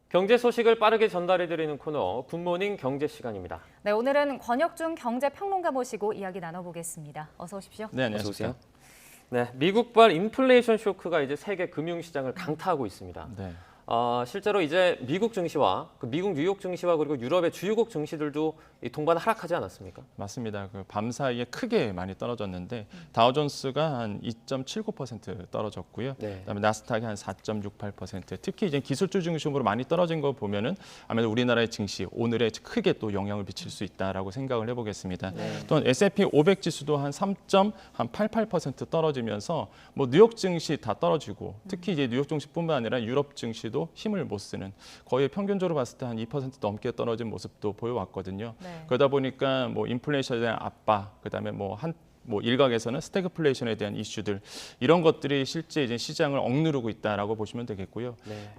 경제 소식을 빠르게 전달해드리는 코너 굿모닝 경제 시간입니다. 네, 오늘은 권혁중 경제평론가 모시고 이야기 나눠보겠습니다. 어서 오십시오. 네, 안녕하세요. 네, 미국발 인플레이션 쇼크가 이제 세계 금융시장을 강타하고 있습니다. 네. 실제로 이제 미국 증시와 미국 뉴욕 증시와 그리고 유럽의 주요국 증시들도 동반 하락하지 않았습니까? 맞습니다. 밤 사이에 크게 많이 떨어졌는데 다우존스가 한 2.79% 떨어졌고요. 네. 그다음에 나스닥이 한 4.68%. 특히 이제 기술주 중심으로 많이 떨어진 거 보면은 아무래도 우리나라의 증시 오늘에 크게 또 영향을 미칠 수 있다라고 생각을 해보겠습니다. 네. 또한 S&P 500 지수도 한 3.88% 떨어지면서 뭐 뉴욕 증시 다 떨어지고 특히 이제 뉴욕 증시뿐만 아니라 유럽 증시도 힘을 못 쓰는 거의 평균적으로 봤을 때 한 2% 넘게 떨어진 모습도 보여왔거든요. 네. 그러다 보니까 뭐 인플레이션에 대한 압박, 그다음에 일각에서는 스태그플레이션에 대한 이슈들 이런 것들이 실제 이제 시장을 억누르고 있다라고 보시면 되겠고요. 네.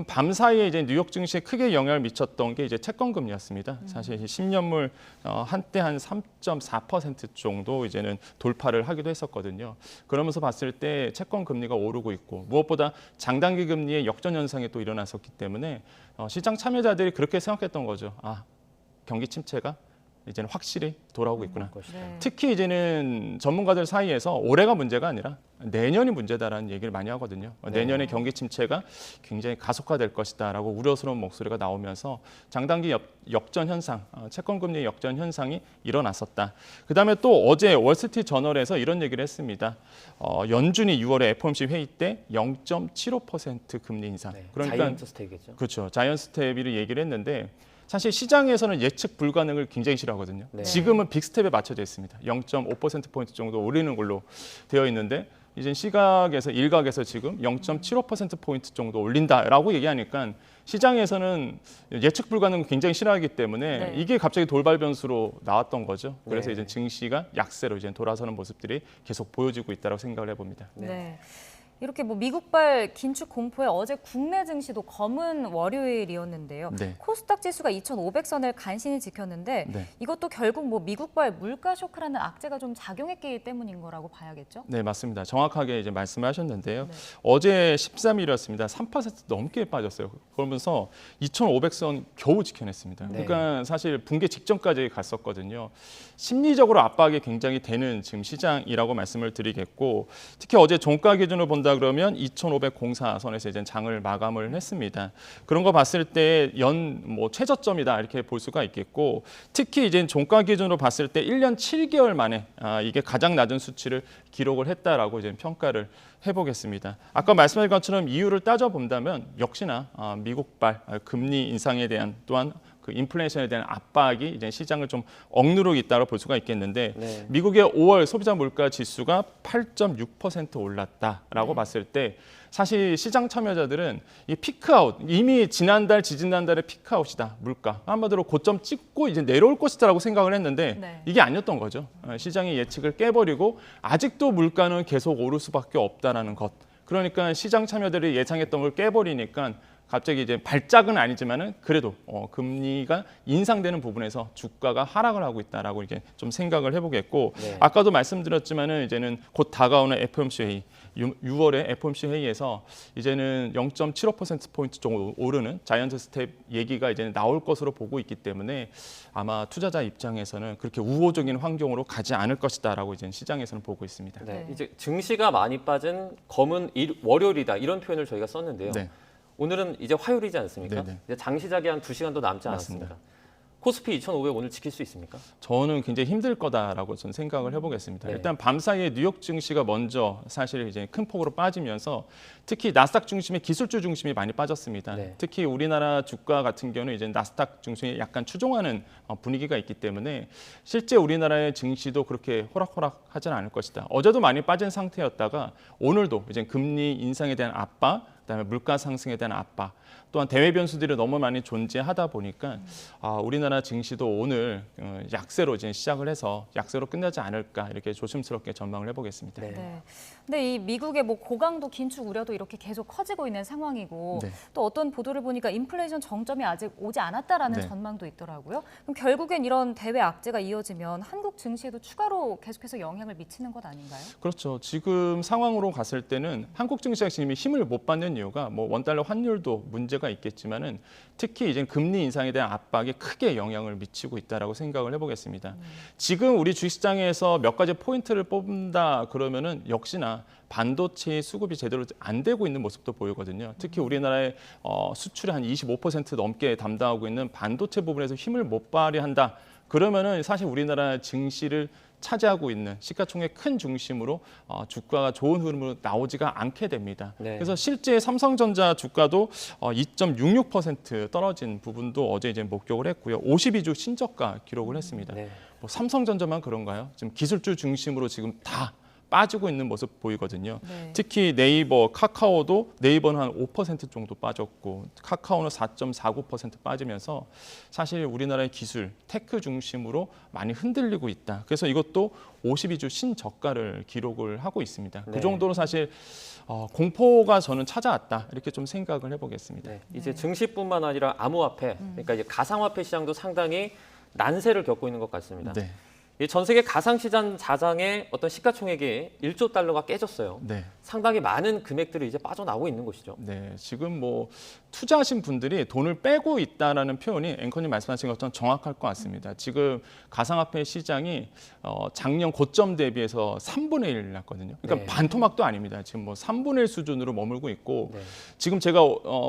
밤 사이에 이제 뉴욕 증시에 크게 영향을 미쳤던 게 이제 채권 금리였습니다. 사실 10년물 한때 한 3.4% 정도 이제는 돌파를 하기도 했었거든요. 그러면서 봤을 때 채권 금리가 오르고 있고 무엇보다 장단기 금리의 역전 현상이 또 일어났었기 때문에 시장 참여자들이 그렇게 생각했던 거죠. 경기 침체가 이제는 확실히 돌아오고 있구나. 네. 특히 이제는 전문가들 사이에서 올해가 문제가 아니라 내년이 문제다라는 얘기를 많이 하거든요. 내년에 경기 침체가 굉장히 가속화될 것이다라고 우려스러운 목소리가 나오면서 장단기 역전 현상, 채권 금리 역전 현상이 일어났었다. 그다음에 또 어제 월스트리트 저널에서 이런 얘기를 했습니다. 연준이 6월에 FOMC 회의 때 0.75% 금리 인상. 네. 그러니까 자이언트 스테이크죠. 그렇죠. 자이언트 스텝을 얘기를 했는데 사실 시장에서는 예측 불가능을 굉장히 싫어하거든요. 네. 지금은 빅스텝에 맞춰져 있습니다. 0.5%포인트 정도 오르는 걸로 되어 있는데 이제 일각에서 지금 0.75%포인트 정도 올린다라고 얘기하니까 시장에서는 예측 불가능을 굉장히 싫어하기 때문에 네. 이게 갑자기 돌발 변수로 나왔던 거죠. 그래서 네. 이제 증시가 약세로 이제 돌아서는 모습들이 계속 보여지고 있다고 생각을 해봅니다. 네. 이렇게 뭐 미국발 긴축 공포에 어제 국내 증시도 검은 월요일이었는데요. 네. 코스닥 지수가 2,500선을 간신히 지켰는데 네. 이것도 결국 뭐 미국발 물가 쇼크라는 악재가 좀 작용했기 때문인 거라고 봐야겠죠? 네, 맞습니다. 정확하게 이제 말씀하셨는데요. 네. 어제 13일이었습니다. 3% 넘게 빠졌어요. 그러면서 2,500선 겨우 지켜냈습니다. 네. 그러니까 사실 붕괴 직전까지 갔었거든요. 심리적으로 압박이 굉장히 되는 지금 시장이라고 말씀을 드리겠고, 특히 어제 종가 기준으로 본다 그러면 2,504선에서 이제 장을 마감을 했습니다. 그런 거 봤을 때 최저점이다 이렇게 볼 수가 있겠고, 특히 이제 종가 기준으로 봤을 때 1년 7개월 만에 이게 가장 낮은 수치를 기록을 했다라고 이제 평가를 해보겠습니다. 아까 말씀하신 것처럼 이유를 따져본다면 역시나 미국발 금리 인상에 대한 또한 그 인플레이션에 대한 압박이 이제 시장을 좀 억누르고 있다고 볼 수가 있겠는데 네. 미국의 5월 소비자 물가 지수가 8.6% 올랐다라고 봤을 때 사실 시장 참여자들은 이 피크아웃 이미 지지난달의 피크아웃이다 물가 한마디로 고점 찍고 이제 내려올 것이다라고 생각을 했는데 네. 이게 아니었던 거죠. 시장의 예측을 깨버리고 아직도 물가는 계속 오를 수밖에 없다라는 것. 그러니까 시장 참여들이 예상했던 걸 깨버리니까 갑자기 이제 발작은 아니지만은 그래도 금리가 인상되는 부분에서 주가가 하락을 하고 있다라고 이렇게 좀 생각을 해보겠고 네. 아까도 말씀드렸지만은 이제는 곧 다가오는 FOMC 회의 6월에 FOMC 회의에서 이제는 0.75%포인트 정도 오르는 자이언트 스텝 얘기가 이제는 나올 것으로 보고 있기 때문에 아마 투자자 입장에서는 그렇게 우호적인 환경으로 가지 않을 것이다라고 이제 시장에서는 보고 있습니다. 네. 네. 이제 증시가 많이 빠진 검은 월요일이다 이런 표현을 저희가 썼는데요. 네. 오늘은 이제 화요일이지 않습니까? 네네. 이제 장시작이 한 2시간도 남지 않았습니다. 맞습니다. 코스피 2,500 오늘 지킬 수 있습니까? 저는 굉장히 힘들 거다라고 저는 생각을 해보겠습니다. 네. 일단 밤 사이에 뉴욕 증시가 먼저 사실 이제 큰 폭으로 빠지면서 특히 나스닥 중심의 기술주 중심이 많이 빠졌습니다. 네. 특히 우리나라 주가 같은 경우는 이제 나스닥 중심에 약간 추종하는 분위기가 있기 때문에 실제 우리나라의 증시도 그렇게 호락호락하지는 않을 것이다. 어제도 많이 빠진 상태였다가 오늘도 이제 금리 인상에 대한 압박, 그다음에 물가 상승에 대한 압박, 또한 대외 변수들이 너무 많이 존재하다 보니까 우리나라 증시도 오늘 약세로 이제 시작을 해서 약세로 끝나지 않을까 이렇게 조심스럽게 전망을 해보겠습니다. 네. 네. 근데 이 미국의 뭐 고강도 긴축 우려도 이렇게 계속 커지고 있는 상황이고 네. 또 어떤 보도를 보니까 인플레이션 정점이 아직 오지 않았다라는 네. 전망도 있더라고요. 그럼 결국엔 이런 대외 악재가 이어지면 한국 증시에도 추가로 계속해서 영향을 미치는 것 아닌가요? 그렇죠. 지금 상황으로 갔을 때는 한국 증시가 지금 힘을 못 받는 이유가 뭐 원달러 환율도 문제가 문제가 있겠지만은 특히 이제 금리 인상에 대한 압박에 크게 영향을 미치고 있다라고 생각을 해보겠습니다. 지금 우리 주식시장에서 몇 가지 포인트를 뽑는다 그러면은 역시나 반도체 수급이 제대로 안 되고 있는 모습도 보이거든요. 특히 우리나라의 수출의 한 25% 넘게 담당하고 있는 반도체 부분에서 힘을 못 발휘한다. 그러면은 사실 우리나라 증시를 차지하고 있는 시가총액 큰 중심으로 주가가 좋은 흐름으로 나오지가 않게 됩니다. 네. 그래서 실제 삼성전자 주가도 2.66% 떨어진 부분도 어제 이제 목격을 했고요. 52주 신저가 기록을 했습니다. 네. 뭐 삼성전자만 그런가요? 지금 기술주 중심으로 지금 다 빠지고 있는 모습 보이거든요. 네. 특히 네이버, 카카오도 네이버는 한 5% 정도 빠졌고 카카오는 4.49% 빠지면서 사실 우리나라의 기술, 테크 중심으로 많이 흔들리고 있다. 그래서 이것도 52주 신저가를 기록을 하고 있습니다. 네. 그 정도로 사실 공포가 저는 찾아왔다. 이렇게 좀 생각을 해보겠습니다. 네. 이제 증시뿐만 아니라 암호화폐, 그러니까 이제 가상화폐 시장도 상당히 난세를 겪고 있는 것 같습니다. 네. 이 전 세계 가상시장 자장의 어떤 시가총액이 1조 달러가 깨졌어요. 네. 상당히 많은 금액들이 이제 빠져나오고 있는 것이죠. 네, 지금 뭐 투자하신 분들이 돈을 빼고 있다라는 표현이 앵커님 말씀하신 것처럼 정확할 것 같습니다. 지금 가상화폐 시장이 작년 고점 대비해서 3분의 1 났거든요. 그러니까 네. 반토막도 아닙니다. 지금 뭐 3분의 1 수준으로 머물고 있고 네. 지금 제가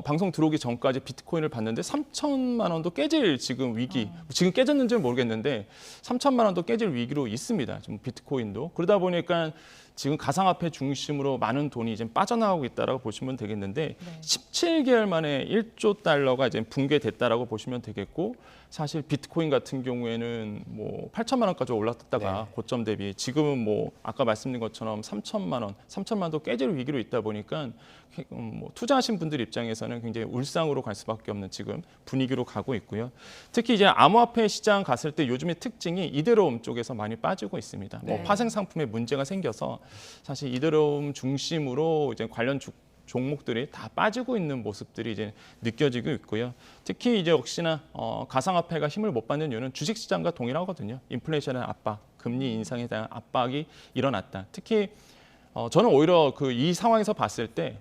방송 들어오기 전까지 비트코인을 봤는데 3천만 원도 깨질 지금 위기, 지금 깨졌는지는 모르겠는데 3천만 원도 깨질 위기로 있습니다. 지금 비트코인도. 그러다 보니까 지금 가상화폐 중심으로 많은 돈이 이제 빠져나가고 있다라고 보시면 되겠는데 17개월 만에 1조 달러가 이제 붕괴됐다라고 보시면 되겠고 사실 비트코인 같은 경우에는 뭐 8천만 원까지 올랐다가 네. 고점 대비 지금은 뭐 아까 말씀드린 것처럼 3천만 원도 깨질 위기로 있다 보니까 뭐 투자하신 분들 입장에서는 굉장히 울상으로 갈 수밖에 없는 지금 분위기로 가고 있고요. 특히 이제 암호화폐 시장 갔을 때 요즘의 특징이 이더리움 쪽에서 많이 빠지고 있습니다. 네. 뭐 파생 상품에 문제가 생겨서 사실 이더리움 중심으로 이제 관련 종목들이 다 빠지고 있는 모습들이 이제 느껴지고 있고요. 특히 이제 역시나 가상화폐가 힘을 못 받는 이유는 주식시장과 동일하거든요. 인플레이션의 압박, 금리 인상에 대한 압박이 일어났다. 특히 저는 오히려 이 상황에서 봤을 때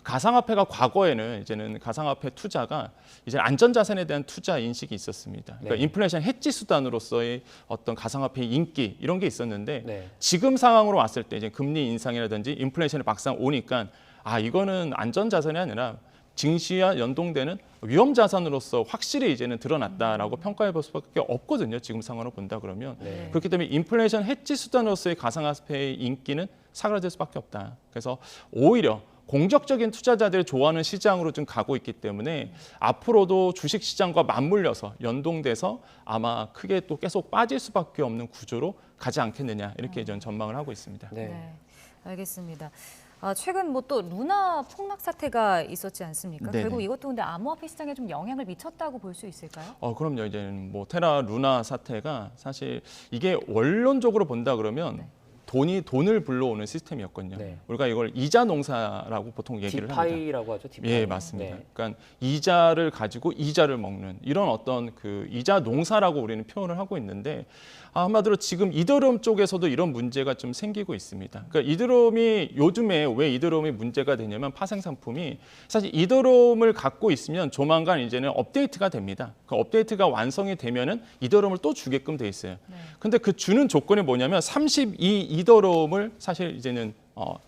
가상화폐가 과거에는 이제는 가상화폐 투자가 이제 안전자산에 대한 투자 인식이 있었습니다. 그러니까 네. 인플레이션 해지 수단으로서의 어떤 가상화폐 인기 이런 게 있었는데 네. 지금 상황으로 왔을 때 이제 금리 인상이라든지 인플레이션이 막상 오니까 이거는 안전자산이 아니라 증시와 연동되는 위험자산으로서 확실히 이제는 드러났다라고 평가해 볼 수밖에 없거든요. 지금 상황으로 본다 그러면. 네. 그렇기 때문에 인플레이션 해지 수단으로서의 가상화폐의 인기는 사그라들 수밖에 없다. 그래서 오히려 공격적인 투자자들이 좋아하는 시장으로 좀 가고 있기 때문에 앞으로도 주식시장과 맞물려서 연동돼서 아마 크게 또 계속 빠질 수밖에 없는 구조로 가지 않겠느냐 이렇게 저는 전망을 하고 있습니다. 네. 네, 알겠습니다. 최근 뭐 또 루나 폭락 사태가 있었지 않습니까? 네네. 결국 이것도 근데 암호화폐 시장에 좀 영향을 미쳤다고 볼 수 있을까요? 그럼요. 이제는 뭐 테라 루나 사태가 사실 이게 원론적으로 본다 그러면 돈을 불러오는 시스템이었거든요. 네. 우리가 이걸 이자 농사라고 보통 얘기를 합니다. 디파이라고 하죠. 디파이. 예, 맞습니다. 네. 그러니까 이자를 가지고 이자를 먹는 이런 어떤 이자 농사라고 우리는 표현을 하고 있는데 한마디로 지금 이더리움 쪽에서도 이런 문제가 좀 생기고 있습니다. 그러니까 이더리움이 요즘에 왜 이더리움이 문제가 되냐면 파생 상품이 사실 이더리움을 갖고 있으면 조만간 이제는 업데이트가 됩니다. 그 업데이트가 완성이 되면은 이더리움을 또 주게끔 돼 있어요. 근데 그 주는 조건이 뭐냐면 32 이더리움을 사실 이제는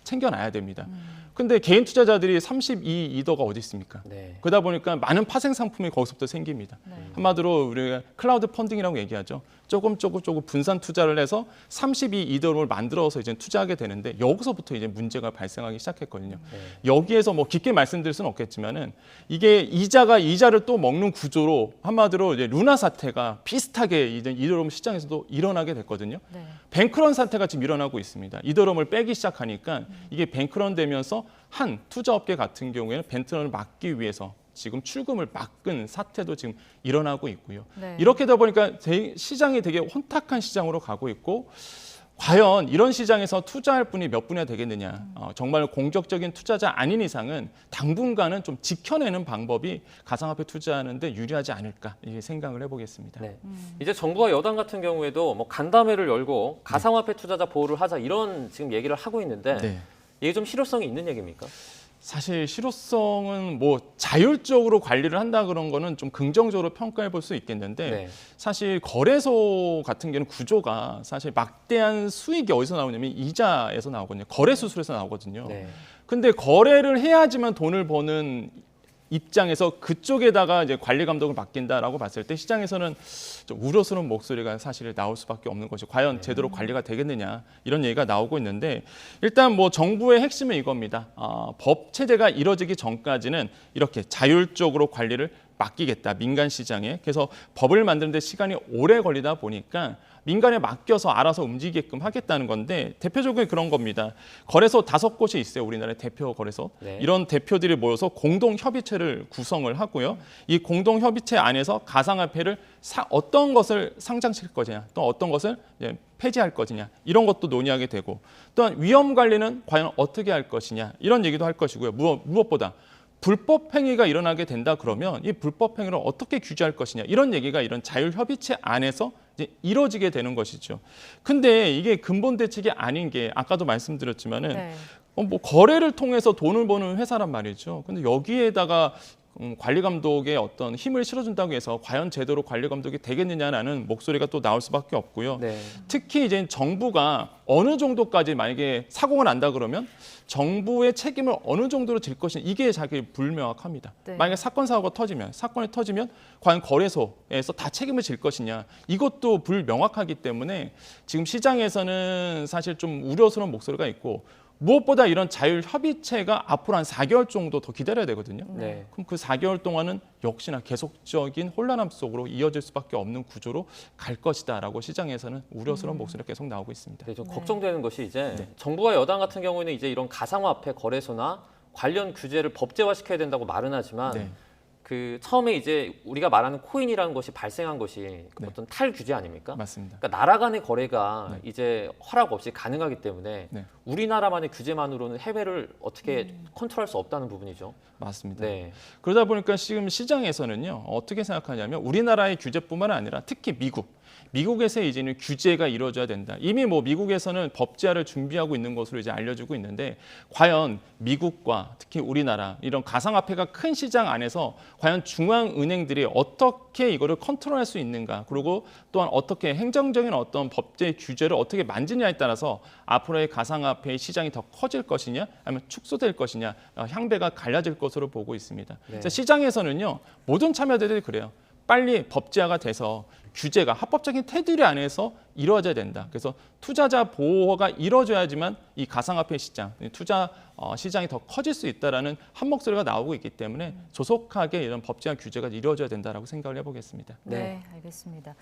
챙겨놔야 됩니다. 근데 개인 투자자들이 32 이더가 어디 있습니까? 네. 그러다 보니까 많은 파생 상품이 거기서부터 생깁니다. 한마디로 우리가 클라우드 펀딩이라고 얘기하죠. 조금 분산 투자를 해서 32 이더를 만들어서 이제 투자하게 되는데 여기서부터 이제 문제가 발생하기 시작했거든요. 여기에서 뭐 깊게 말씀드릴 수는 없겠지만은 이게 이자를 또 먹는 구조로 한마디로 이제 루나 사태가 비슷하게 이제 이더리움 시장에서도 일어나게 됐거든요. 네. 뱅크런 사태가 지금 일어나고 있습니다. 이더리움을 빼기 시작하니까 이게 뱅크런 되면서 한 투자업계 같은 경우에는 뱅크런을 막기 위해서 지금 출금을 막은 사태도 지금 일어나고 있고요. 네. 이렇게 되다 보니까 시장이 되게 혼탁한 시장으로 가고 있고 과연 이런 시장에서 투자할 분이 몇 분이나 되겠느냐. 정말 공격적인 투자자 아닌 이상은 당분간은 좀 지켜내는 방법이 가상화폐 투자하는데 유리하지 않을까 이렇게 생각을 해보겠습니다. 네. 이제 정부와 여당 같은 경우에도 뭐 간담회를 열고 가상화폐 투자자 보호를 하자 이런 지금 얘기를 하고 있는데 네. 이게 좀 실효성이 있는 얘기입니까? 사실 실효성은 뭐 자율적으로 관리를 한다 그런 거는 좀 긍정적으로 평가해 볼 수 있겠는데 네. 사실 거래소 같은 경우는 구조가 사실 막대한 수익이 어디서 나오냐면 이자에서 나오거든요. 거래 수수료에서 나오거든요. 네. 근데 거래를 해야지만 돈을 버는 입장에서 그쪽에다가 이제 관리 감독을 맡긴다라고 봤을 때 시장에서는 좀 우려스러운 목소리가 사실 나올 수밖에 없는 것이 과연 제대로 관리가 되겠느냐 이런 얘기가 나오고 있는데 일단 뭐 정부의 핵심은 이겁니다. 법 체제가 이뤄지기 전까지는 이렇게 자율적으로 관리를 맡기겠다 민간 시장에. 그래서 법을 만드는데 시간이 오래 걸리다 보니까 민간에 맡겨서 알아서 움직이게끔 하겠다는 건데 대표적으로 그런 겁니다. 거래소 5곳이 있어요. 우리나라의 대표 거래소. 네. 이런 대표들이 모여서 공동 협의체를 구성을 하고요. 이 공동 협의체 안에서 가상화폐를 어떤 것을 상장시킬 것이냐, 또 어떤 것을 이제 폐지할 것이냐 이런 것도 논의하게 되고 또한 위험 관리는 과연 어떻게 할 것이냐 이런 얘기도 할 것이고요. 무엇보다 불법 행위가 일어나게 된다 그러면 이 불법 행위를 어떻게 규제할 것이냐 이런 얘기가 이런 자율협의체 안에서 이제 이루어지게 되는 것이죠. 근데 이게 근본 대책이 아닌 게 아까도 말씀드렸지만은 네. 뭐 거래를 통해서 돈을 버는 회사란 말이죠. 근데 여기에다가 관리 감독의 어떤 힘을 실어준다고 해서 과연 제대로 관리 감독이 되겠느냐라는 목소리가 또 나올 수밖에 없고요. 네. 특히 이제 정부가 어느 정도까지 만약에 사고가 난다 그러면 정부의 책임을 어느 정도로 질 것이냐 이게 자기 불명확합니다. 네. 만약에 사건이 터지면 과연 거래소에서 다 책임을 질 것이냐 이것도 불명확하기 때문에 지금 시장에서는 사실 좀 우려스러운 목소리가 있고 무엇보다 이런 자율협의체가 앞으로 한 4개월 정도 더 기다려야 되거든요. 네. 그럼 그 4개월 동안은 역시나 계속적인 혼란함 속으로 이어질 수밖에 없는 구조로 갈 것이다라고 시장에서는 우려스러운 목소리가 계속 나오고 있습니다. 네, 좀 네. 걱정되는 것이 이제 네. 정부와 여당 같은 경우에는 이제 이런 가상화폐 거래소나 관련 규제를 법제화시켜야 된다고 말은 하지만 네. 그 처음에 이제 우리가 말하는 코인이라는 것이 발생한 것이 그 네. 어떤 탈규제 아닙니까? 맞습니다. 그러니까 나라 간의 거래가 네. 이제 허락 없이 가능하기 때문에 네. 우리나라만의 규제만으로는 해외를 어떻게 컨트롤할 수 없다는 부분이죠. 맞습니다. 네. 그러다 보니까 지금 시장에서는요 어떻게 생각하냐면 우리나라의 규제뿐만 아니라 특히 미국에서의 이제는 규제가 이루어져야 된다. 이미 뭐 미국에서는 법제화를 준비하고 있는 것으로 이제 알려지고 있는데 과연 미국과 특히 우리나라 이런 가상화폐가 큰 시장 안에서 과연 중앙은행들이 어떻게 이거를 컨트롤할 수 있는가 그리고 또한 어떻게 행정적인 어떤 법제 규제를 어떻게 만지냐에 따라서 앞으로의 가상화폐의 시장이 더 커질 것이냐 아니면 축소될 것이냐 향배가 갈라질 것으로 보고 있습니다. 네. 그래서 시장에서는요 모든 참여자들이 그래요. 빨리 법제화가 돼서 규제가 합법적인 테두리 안에서 이루어져야 된다. 그래서 투자자 보호가 이루어져야지만 이 가상화폐 시장, 투자 시장이 더 커질 수 있다라는 한 목소리가 나오고 있기 때문에 조속하게 이런 법제화 규제가 이루어져야 된다라고 생각을 해보겠습니다. 네, 알겠습니다.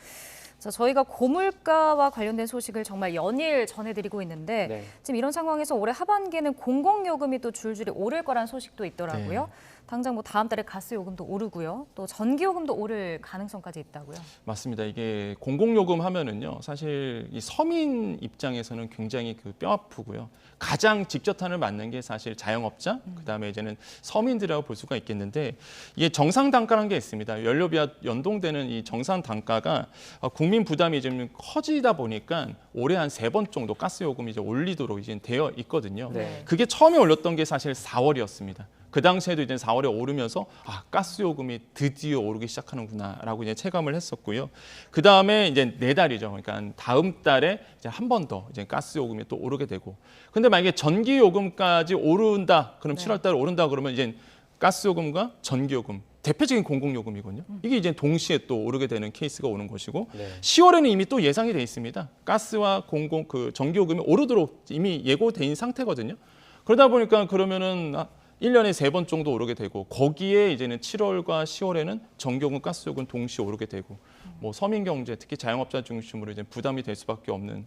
자, 저희가 고물가와 관련된 소식을 정말 연일 전해드리고 있는데 네. 지금 이런 상황에서 올해 하반기에는 공공요금이 또 줄줄이 오를 거란 소식도 있더라고요. 네. 당장 뭐 다음 달에 가스요금도 오르고요. 또 전기요금도 오를 가능성까지 있다고요. 맞습니다. 이게 공공요금 하면은요, 사실 이 서민 입장에서는 굉장히 그 뼈 아프고요. 가장 직접탄을 맞는 게 사실 자영업자, 그다음에 이제는 서민들이라고 볼 수가 있겠는데 이게 정상 단가라는 게 있습니다. 연료비와 연동되는 이 정상 단가가 국민 부담이 좀 커지다 보니까 올해 한 3번 정도 가스 요금이 이제 올리도록 이제 되어 있거든요. 네. 그게 처음에 올렸던 게 사실 4월이었습니다. 그 당시에도 이제 4월에 오르면서 가스 요금이 드디어 오르기 시작하는구나라고 이제 체감을 했었고요. 그 다음에 이제 4달이죠. 그러니까 다음 달에 이제 한 번 더 이제 가스 요금이 또 오르게 되고. 근데 만약에 전기 요금까지 오른다, 그럼 네. 7월 달에 오른다 그러면 이제 가스 요금과 전기 요금 대표적인 공공요금이거든요. 이게 이제 동시에 또 오르게 되는 케이스가 오는 것이고 네. 10월에는 이미 또 예상이 돼 있습니다. 가스와 전기요금이 오르도록 이미 예고돼 있는 상태거든요. 그러다 보니까 그러면은 1년에 3번 정도 오르게 되고 거기에 이제는 7월과 10월에는 전기요금, 가스요금 동시에 오르게 되고 뭐 서민 경제 특히 자영업자 중심으로 이제 부담이 될 수밖에 없는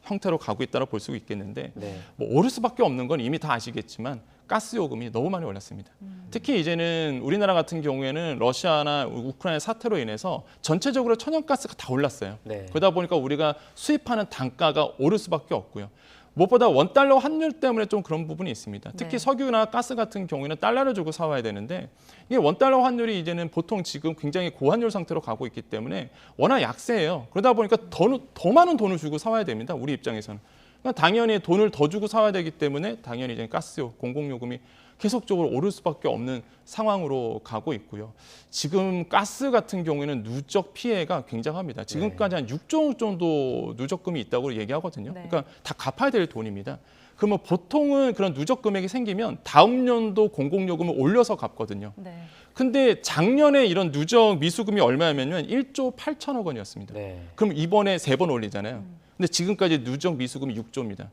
형태로 가고 있다고 볼 수 있겠는데 네. 뭐 오를 수밖에 없는 건 이미 다 아시겠지만 가스 요금이 너무 많이 올랐습니다. 특히 이제는 우리나라 같은 경우에는 러시아나 우크라이나 사태로 인해서 전체적으로 천연가스가 다 올랐어요. 네. 그러다 보니까 우리가 수입하는 단가가 오를 수밖에 없고요. 무엇보다 원달러 환율 때문에 좀 그런 부분이 있습니다. 특히 네. 석유나 가스 같은 경우에는 달러를 주고 사와야 되는데 이게 원달러 환율이 이제는 보통 지금 굉장히 고환율 상태로 가고 있기 때문에 워낙 약세예요. 그러다 보니까 더 많은 돈을 주고 사와야 됩니다. 우리 입장에서는. 그러니까 당연히 돈을 더 주고 사야 되기 때문에 당연히 이제 가스 공공요금이 계속적으로 오를 수밖에 없는 상황으로 가고 있고요. 지금 가스 같은 경우에는 누적 피해가 굉장합니다. 지금까지 한 6조 원 정도 누적금이 있다고 얘기하거든요. 네. 그러니까 다 갚아야 될 돈입니다. 그러면 보통은 그런 누적 금액이 생기면 다음 연도 공공요금을 올려서 갚거든요. 네. 근데 작년에 이런 누적 미수금이 얼마냐면요. 1조 8천억 원이었습니다. 네. 그럼 이번에 3번 올리잖아요. 근데 지금까지 누적 미수금이 6조입니다.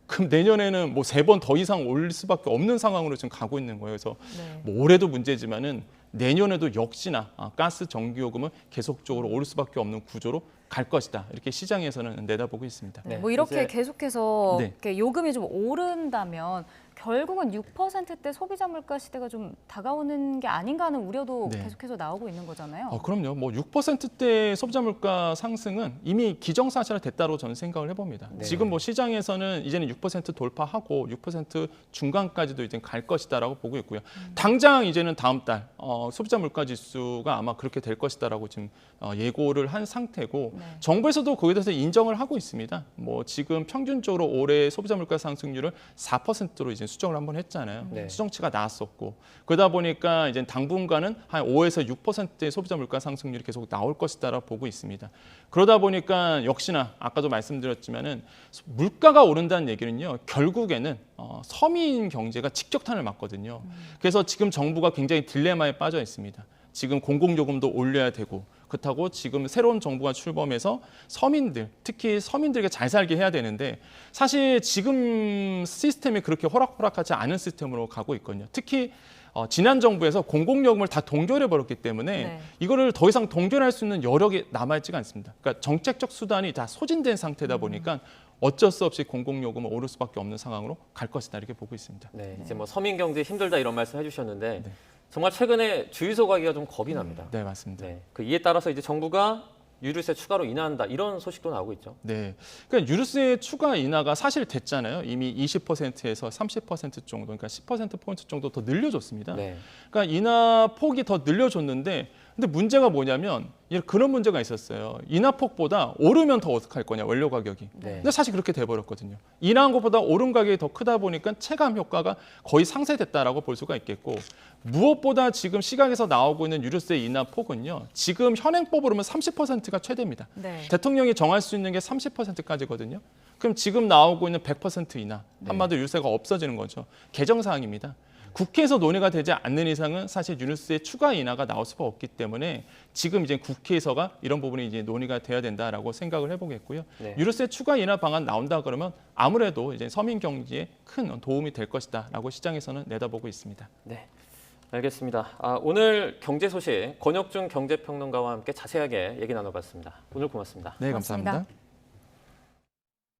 그럼 내년에는 뭐 3번 더 이상 올릴 수밖에 없는 상황으로 지금 가고 있는 거예요. 그래서 네. 뭐 올해도 문제지만은 내년에도 역시나 가스 전기요금은 계속적으로 오를 수밖에 없는 구조로 갈 것이다. 이렇게 시장에서는 내다보고 있습니다. 네, 네, 뭐 이렇게 이제- 계속해서 네. 이렇게 요금이 좀 오른다면 결국은 6%대 소비자 물가 시대가 좀 다가오는 게 아닌가 하는 우려도 네. 계속해서 나오고 있는 거잖아요. 그럼요. 뭐 6%대 소비자 물가 상승은 이미 기정사실화 됐다고 저는 생각을 해봅니다. 네. 지금 뭐 시장에서는 이제는 6% 돌파하고 6% 중간까지도 이제 갈 것이다라고 보고 있고요. 당장 이제는 다음 달 소비자 물가 지수가 아마 그렇게 될 것이다라고 지금 예고를 한 상태고 네. 정부에서도 거기에 대해서 인정을 하고 있습니다. 뭐 지금 평균적으로 올해 소비자 물가 상승률을 4%로 이제 수정을 한번 했잖아요. 네. 수정치가 나왔었고 그러다 보니까 이제 당분간은 한 5에서 6%의 소비자 물가 상승률이 계속 나올 것이다라고 보고 있습니다. 그러다 보니까 역시나 아까도 말씀드렸지만은 물가가 오른다는 얘기는요. 결국에는 서민 경제가 직격탄을 맞거든요. 그래서 지금 정부가 굉장히 딜레마에 빠져 있습니다. 지금 공공요금도 올려야 되고 그렇다고 지금 새로운 정부가 출범해서 서민들, 특히 서민들에게 잘 살게 해야 되는데 사실 지금 시스템이 그렇게 호락호락하지 않은 시스템으로 가고 있거든요. 특히 지난 정부에서 공공요금을 다 동결해 버렸기 때문에 네. 이거를 더 이상 동결할 수 있는 여력이 남아있지가 않습니다. 그러니까 정책적 수단이 다 소진된 상태다 보니까 어쩔 수 없이 공공요금은 오를 수밖에 없는 상황으로 갈 것이다 이렇게 보고 있습니다. 네, 이제 뭐 서민 경제 힘들다 이런 말씀 해주셨는데 네. 정말 최근에 주유소 가기가 좀 겁이 납니다. 네, 맞습니다. 네, 그 이에 따라서 이제 정부가 유류세 추가로 인하한다 이런 소식도 나오고 있죠. 네, 그러니까 유류세 추가 인하가 사실 됐잖아요. 이미 20%에서 30% 정도, 그러니까 10%포인트 정도 더 늘려줬습니다. 네, 그러니까 인하 폭이 더 늘려줬는데, 근데 문제가 뭐냐면 그런 문제가 있었어요. 인하폭보다 오르면 더 어떡할 거냐, 원료 가격이. 네. 근데 사실 그렇게 돼버렸거든요. 인하한 것보다 오른 가격이 더 크다 보니까 체감 효과가 거의 상쇄됐다라고 볼 수가 있겠고, 무엇보다 지금 시각에서 나오고 있는 유류세 인하 폭은요. 지금 현행법으로는 30%가 최대입니다. 네. 대통령이 정할 수 있는 게 30%까지거든요. 그럼 지금 나오고 있는 100% 인하, 한마디로 유류세가 없어지는 거죠. 개정사항입니다. 국회에서 논의가 되지 않는 이상은 사실 유류세 추가 인하가 나올 수가 없기 때문에 지금 이제 국회에서가 이런 부분이 이제 논의가 돼야 된다라고 생각을 해보겠고요. 네. 유류세 추가 인하 방안 나온다 그러면 아무래도 이제 서민 경제에 큰 도움이 될 것이다라고 시장에서는 내다보고 있습니다. 네, 알겠습니다. 오늘 경제 소식 권혁준 경제평론가와 함께 자세하게 얘기 나눠봤습니다. 오늘 고맙습니다. 네, 고맙습니다. 감사합니다.